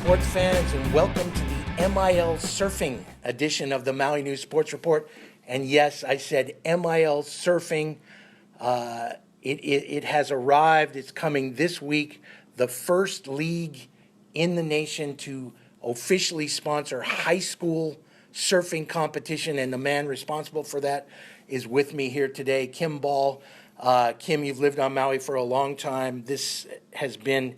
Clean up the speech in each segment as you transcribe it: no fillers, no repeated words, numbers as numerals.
sports fans, and welcome to the MIL Surfing edition of the Maui News Sports Report. And yes, I said MIL Surfing. It has arrived. It's coming this week. The first league in the nation to officially sponsor high school surfing competition, and the man responsible for that is with me here today, Kim Ball. Kim, you've lived on Maui for a long time. This has been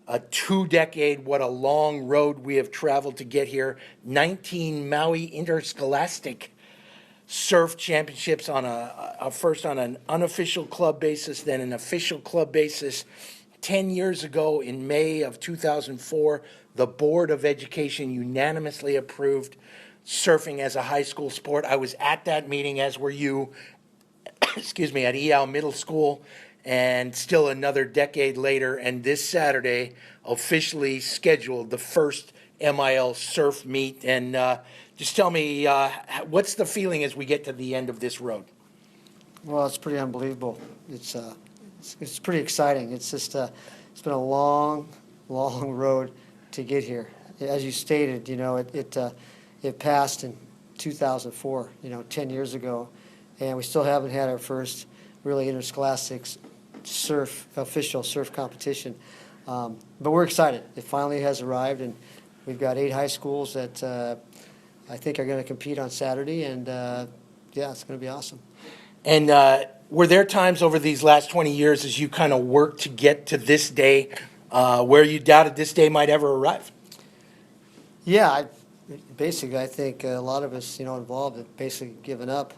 a 2-decade, what a long road we have traveled to get here. 19 Maui interscholastic surf championships on first on an unofficial club basis, then an official club basis. 10 years ago, in May of 2004, the Board of Education unanimously approved surfing as a high school sport. I was at that meeting, as were you, excuse me, at Iao Middle School, and still another decade later, and this Saturday officially scheduled the first MIL surf meet. And just tell me, what's the feeling as we get to the end of this road? Well, it's pretty unbelievable. It's pretty exciting. It's just it's been a long road to get here. As you stated, it passed in 2004, 10 years ago, and we still haven't had our first really interscholastic official surf competition. But we're excited. It finally has arrived, and we've got 8 high schools that I think are going to compete on Saturday, and it's going to be awesome. And were there times over these last 20 years as you kind of worked to get to this day where you doubted this day might ever arrive? Yeah, I think a lot of us, involved have basically given up.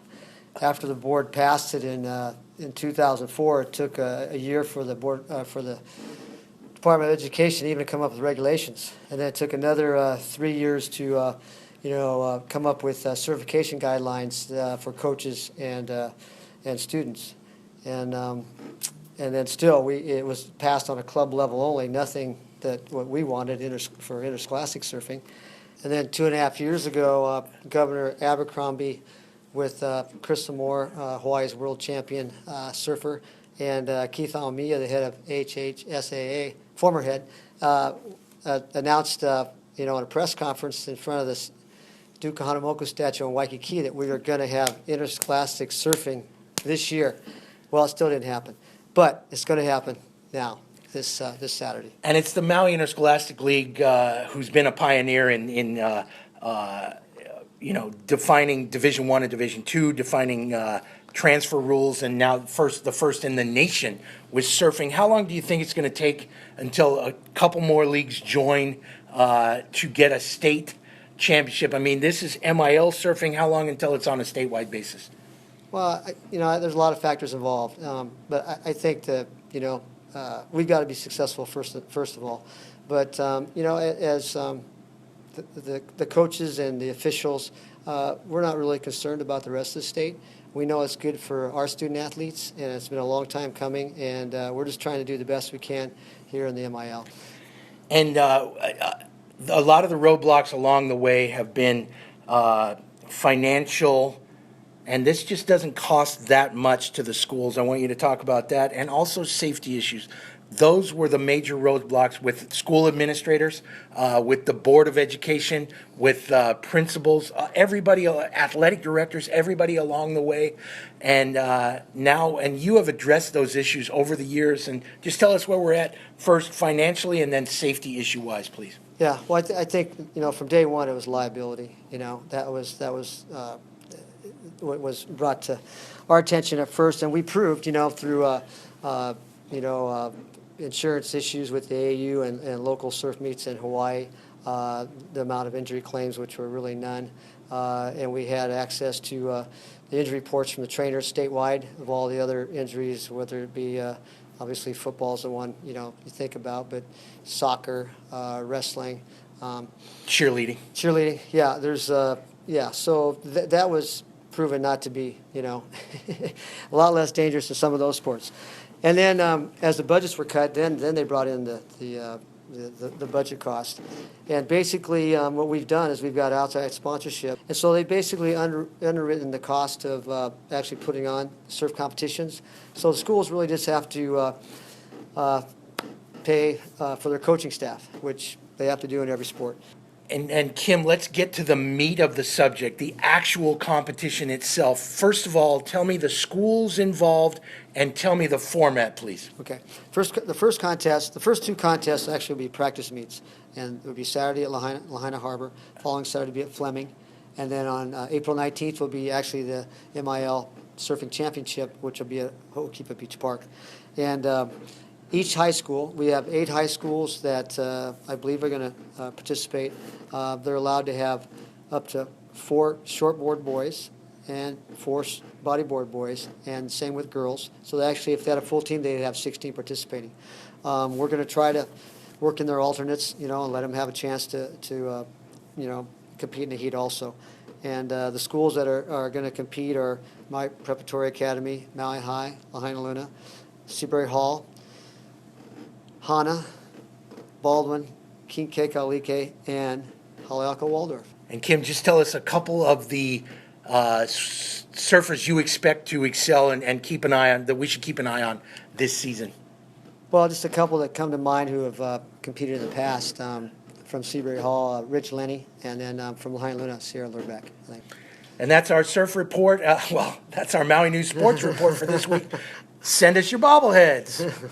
After the board passed it in 2004, it took a year for the board for the Department of Education even to come up with regulations, and then it took another 3 years to come up with certification guidelines for coaches and students, and then still it was passed on a club level only, nothing that what we wanted for interscholastic surfing. And then 2.5 years ago, Governor Abercrombie, with Chris Moore, Hawaii's world champion surfer, and Keith Aomiya, the head of HHSAA, former head, announced in a press conference in front of the Duke Kahanamoku statue in Waikiki that we were going to have interscholastic surfing this year. Well, it still didn't happen, but it's going to happen now. This Saturday. And it's the Maui Interscholastic League who's been a pioneer in defining Division I and Division II, defining transfer rules, and now the first in the nation with surfing. How long do you think it's going to take until a couple more leagues join to get a state championship? I mean, this is MIL surfing. How long until it's on a statewide basis? Well, there's a lot of factors involved, but I think that we've got to be successful first of all. But as the coaches and the officials, we're not really concerned about the rest of the state. We know it's good for our student athletes, and it's been a long time coming, and we're just trying to do the best we can here in the MIL. And a lot of the roadblocks along the way have been financial. And this just doesn't cost that much to the schools. I want you to talk about that. And also safety issues. Those were the major roadblocks with school administrators, with the Board of Education, with principals, everybody, athletic directors, everybody along the way. And now, and you have addressed those issues over the years. And just tell us where we're at first financially and then safety issue-wise, please. Yeah, well, I think, from day one it was liability. That was what was brought to our attention at first, and we proved, through insurance issues with the AAU and local surf meets in Hawaii, the amount of injury claims, which were really none, and we had access to the injury reports from the trainers statewide of all the other injuries, whether it be obviously football's the one you think about, but soccer, wrestling, cheerleading. Yeah, there's so that was proven not to be, a lot less dangerous than some of those sports. And then as the budgets were cut, then they brought in the budget cost. And basically what we've done is we've got outside sponsorship. And so they basically underwritten the cost of actually putting on surf competitions. So the schools really just have to pay for their coaching staff, which they have to do in every sport. And Kim, let's get to the meat of the subject, the actual competition itself. First of all, tell me the schools involved and tell me the format, please. Okay. The first two contests actually will be practice meets, and it will be Saturday at Lahaina Harbor, following Saturday will be at Fleming, and then on April 19th will be actually the MIL Surfing Championship, which will be at Ho'okipa Beach Park. And each high school, we have 8 high schools that I believe are going to participate. They're allowed to have up to 4 shortboard boys and 4 bodyboard boys, and same with girls. So they actually, if they had a full team, they'd have 16 participating. We're going to try to work in their alternates, and let them have a chance to compete in the heat also. And the schools that are going to compete are my Preparatory Academy, Maui High, Lahaina Luna, Seabury Hall, Hana, Baldwin, King Kekalike, and Haleakala Waldorf. And Kim, just tell us a couple of the surfers you expect to excel and keep an eye on, that we should keep an eye on this season. Well, just a couple that come to mind who have competed in the past. From Seabury Hall, Rich Lenny, and then from Lahaina Luna, Sierra Lurbeck, I think. And that's our surf report. That's our Maui News Sports report for this week. Send us your bobbleheads.